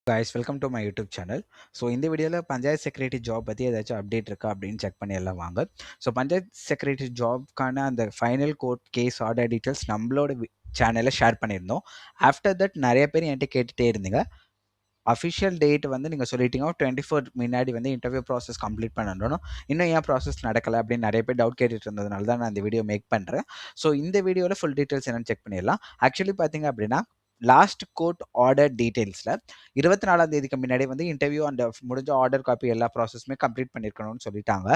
guys, welcome to my YouTube channel. So இந்த வீடியோவில் panchayat secretary job பற்றி ஏதாச்சும் அப்டேட் இருக்கா அப்படின்னு செக் பண்ணி எல்லாம் வாங்க. ஸோ பஞ்சாயத்து செக்ரட்டரி ஜாப்க்கான அந்த final court case order details நம்மளோட சேனலில் ஷேர் பண்ணியிருந்தோம். ஆஃப்டர் தட் நிறைய பேர் என்கிட்ட கேட்டுகிட்டே இருந்தீங்க. அஃபிஷியல் டேட் வந்து நீங்கள் சொல்லிட்டீங்க 24 முன்னாடி வந்து இன்டர்வியூ ப்ராசஸ் கம்ப்ளீட் பண்ணணும். இன்னும் ஏன் ப்ராசஸ் நடக்கலை அப்படின்னு நிறைய பேர் டவுட் கேட்டுட்டு இருந்ததுனால தான் நான் இந்த வீடியோ மேக் பண்ணுறேன். ஸோ இந்த வீடியோவில் ஃபுல் டீட்டெயில்ஸ் என்னென்னு செக் பண்ணிடலாம். ஆக்சுவலி பார்த்தீங்க அப்படின்னா லாஸ்ட் கோர்ட் ஆர்டர் டீட்டெயில்ஸில் 24ஆம் தேதிக்கு முன்னாடி வந்து இன்டர்வியூ அந்த முடிஞ்ச ஆர்டர் காப்பி எல்லா ப்ராசஸுமே கம்ப்ளீட் பண்ணியிருக்கணும்னு சொல்லிட்டாங்க.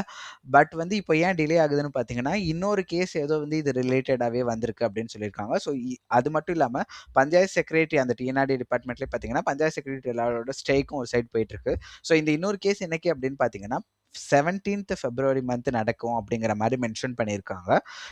பட் வந்து இப்போ ஏன் டிலே ஆகுதுன்னு பார்த்தீங்கன்னா இன்னொரு கேஸ் ஏதோ வந்து இது ரிலேட்டடாகவே வந்திருக்கு அப்படின்னு சொல்லியிருக்காங்க. ஸோ அது மட்டும் இல்லாமல் பஞ்சாயத்து செக்ரட்டரி அந்த டிஎன்ஆர்டி டிபார்ட்மெண்ட்லேயே பார்த்தீங்கன்னா பஞ்சாயத்து செக்ரட்டரி எல்லாரோட ஸ்ட்ரைக்கும் ஒரு சைட் போயிட்டு இருக்கு. ஸோ இந்த இன்னொரு கேஸ் என்னைக்கு அப்படின்னு பார்த்தீங்கன்னா 17th February மந்த் நடக்கும் அப்படிங்கிற மாதிரி மென்ஷன் பண்ணியிருக்காங்க.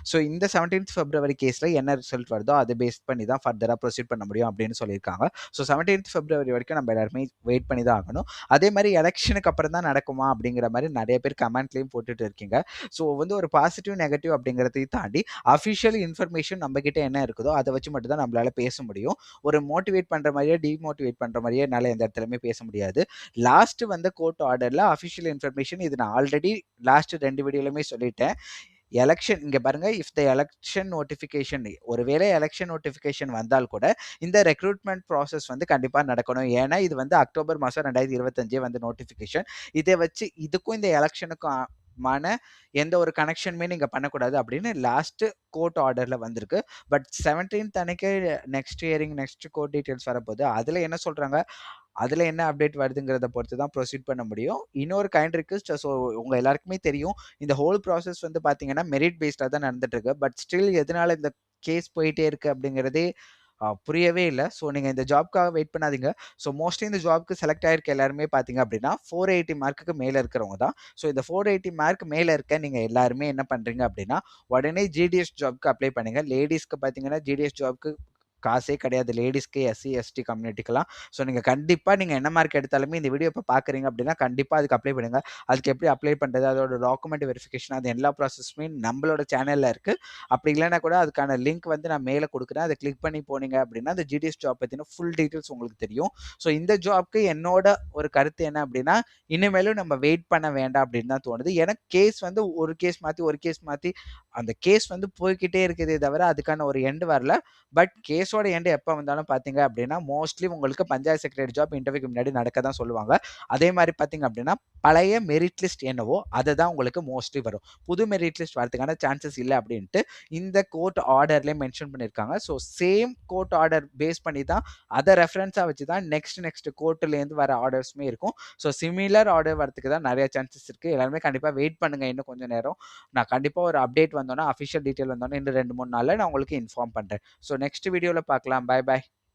ஸோ இந்த 17th February கேஸில் என்ன ரிசல்ட் வருதோ அதை பேஸ் பண்ணி தான் ஃபர்தராக ப்ரொசீட் பண்ண முடியும் அப்படின்னு சொல்லியிருக்காங்க. ஸோ 17th February வரைக்கும் நம்ம எல்லாருமே வெயிட் பண்ணி தான் ஆகணும். அதே மாதிரி எலெக்ஷனுக்கு அப்புறம் தான் நடக்குமா அப்படிங்கிற மாதிரி நிறைய பேர் கமெண்ட்லேயும் போட்டுட்டு இருக்கீங்க. ஸோ வந்து ஒரு பாசிட்டிவ் நெகட்டிவ் அப்படிங்கிறதையும் தாண்டி அஃபிஷியல் இன்ஃபர்மேஷன் நம்மக்கிட்ட என்ன இருக்குதோ அதை வச்சு மட்டும் தான் நம்மளால பேச முடியும். ஒரு மோட்டிவேட் பண்ணுற மாதிரியே டிமோட்டிவேட் பண்ணுற மாதிரியே என்னால் எந்த இடத்துலையுமே பேச முடியாது. லாஸ்ட் வந்த கோர்ட் ஆர்டரில் அஃபிஷியல் இன்ஃபர்மேஷன் இது நான் ஆல்ரெடி லாஸ்ட் 2 வீடியோலுமே சொல்லிட்டேன். எலெக்ஷன் இங்கே பாருங்க, இஃப் த எலெக்ஷன் நோட்டிஃபிகேஷன் ஒருவேளை எலெக்ஷன் நோட்டிஃபிகேஷன் வந்தால் கூட இந்த ரெக்ரூட்மெண்ட் ப்ராசஸ் வந்து கண்டிப்பாக நடக்கணும். ஏன்னா இது வந்து அக்டோபர் மாதம் 2025 வந்து நோட்டிஃபிகேஷன். இதை வச்சு இதுக்கும் இந்த எலெக்ஷனுக்கும் எந்த ஒரு கனெக்ஷனுமே நீங்கள் பண்ணக்கூடாது அப்படின்னு லாஸ்ட் கோர்ட் ஆர்டரில் வந்திருக்கு. பட் 17th அன்னைக்கு next hearing next court details வரப்போகுது. அதில் என்ன சொல்கிறாங்க, அதில் என்ன அப்டேட் வருதுங்கிறத பொறுத்து தான் ப்ரொசீட் பண்ண முடியும். இன்னொரு கைண்ட் ரிக்வெஸ்ட், ஸோ உங்கள் எல்லாருக்குமே தெரியும் இந்த ஹோல் ப்ராசஸ் வந்து பார்த்தீங்கன்னா மெரிட் பேஸ்டாக தான் நடந்துட்டு இருக்கு. பட் ஸ்டில் எதனால இந்த கேஸ் போயிட்டே இருக்கு அப்படிங்கிறதே புரியவே இல்லை. ஸோ நீங்கள் இந்த ஜாப்க்காக வெயிட் பண்ணாதீங்க. ஸோ மோஸ்ட்லி இந்த ஜாப்க்கு செலக்ட் ஆகிருக்க எல்லாருமே பார்த்தீங்க அப்படின்னா 480 மார்க்குக்கு மேலே இருக்கிறவங்க தான். ஸோ இந்த 480 மார்க் மேலே இருக்க நீங்கள் எல்லாருமே என்ன பண்ணுறீங்க அப்படின்னா உடனே ஜிடிஎஸ் ஜாப்க்கு அப்ளை பண்ணுங்கள். லேடிஸ்க்கு பார்த்தீங்கன்னா ஜிடிஎஸ் ஜாப்க்கு காசே கிடையாது, லேடிஸ்க்கு எஸ்சி எஸ்டி கம்யூனிட்டிக்கெல்லாம். ஸோ நீங்கள் கண்டிப்பாக நீங்கள் என்ன மார்க் எடுத்தாலுமே இந்த வீடியோ இப்போ பார்க்குறீங்க அப்படின்னா கண்டிப்பாக அதுக்கு அப்ளை பண்ணுங்கள். அதுக்கு எப்படி அப்ளை பண்ணுறது, அதோட டாக்குமெண்ட் வெரிஃபிகேஷன், அது எல்லா ப்ராசஸுமே நம்மளோட சேனலில் இருக்குது. அப்படி இல்லைன்னா கூட அதுக்கான லிங்க் வந்து நான் மேலே கொடுக்குறேன். அதை கிளிக் பண்ணி போனீங்க அப்படின்னா அந்த ஜிடிஎஸ் ஜாப் பற்றின ஃபுல் டீட்டெயில்ஸ் உங்களுக்கு தெரியும். ஸோ இந்த ஜாப்க்கு என்னோட ஒரு கருத்து என்ன அப்படின்னா இனிமேலும் நம்ம வெயிட் பண்ண வேண்டாம் அப்படின்னு தான் தோணுது. எனக்கு கேஸ் வந்து ஒரு கேஸ் மாற்றி அந்த கேஸ் வந்து போய்கிட்டே இருக்குதே தவிர அதுக்கான ஒரு எண்டு வரல. பட் கேஸோட எண்டு எப்போ வந்தாலும் பார்த்தீங்க அப்படின்னா மோஸ்ட்லி உங்களுக்கு பஞ்சாயத்து செக்ரட்டரி ஜாப் இன்டர்வியூக்கு முன்னாடி நடக்க தான் சொல்லுவாங்க. அதே மாதிரி பார்த்தீங்க அப்படின்னா பழைய மெரிட் லிஸ்ட் என்னவோ அதை தான் உங்களுக்கு மோஸ்ட்லி வரும். புது மெரிட் லிஸ்ட் வரதுக்கான சான்சஸ் இல்லை அப்படின்ட்டு இந்த கோர்ட் ஆர்டர்லேயே மென்ஷன் பண்ணியிருக்காங்க. So same court order base பண்ணி தான் அதை ரெஃபரன்ஸாக வச்சு தான் நெக்ஸ்ட் கோர்ட்லேருந்து வர ஆர்டர்ஸுமே இருக்கும். ஸோ சிமிலர் ஆர்டர் வரதுக்கு தான் நிறைய சான்சஸ் இருக்குது. எல்லாருமே கண்டிப்பாக வெயிட் பண்ணுங்கள் இன்னும் கொஞ்சம் நேரம். நான் கண்டிப்பாக ஒரு அப்டேட் வந்தோன்னா அஃபிஷியல் டீட்டெயில் வந்தோன்னா இன்னும் 2-3 நாளில் நான் உங்களுக்கு இன்ஃபார்ம் பண்ணுறேன். ஸோ நெக்ஸ்ட் வீடியோவில் பார்க்கலாம். Bye bye.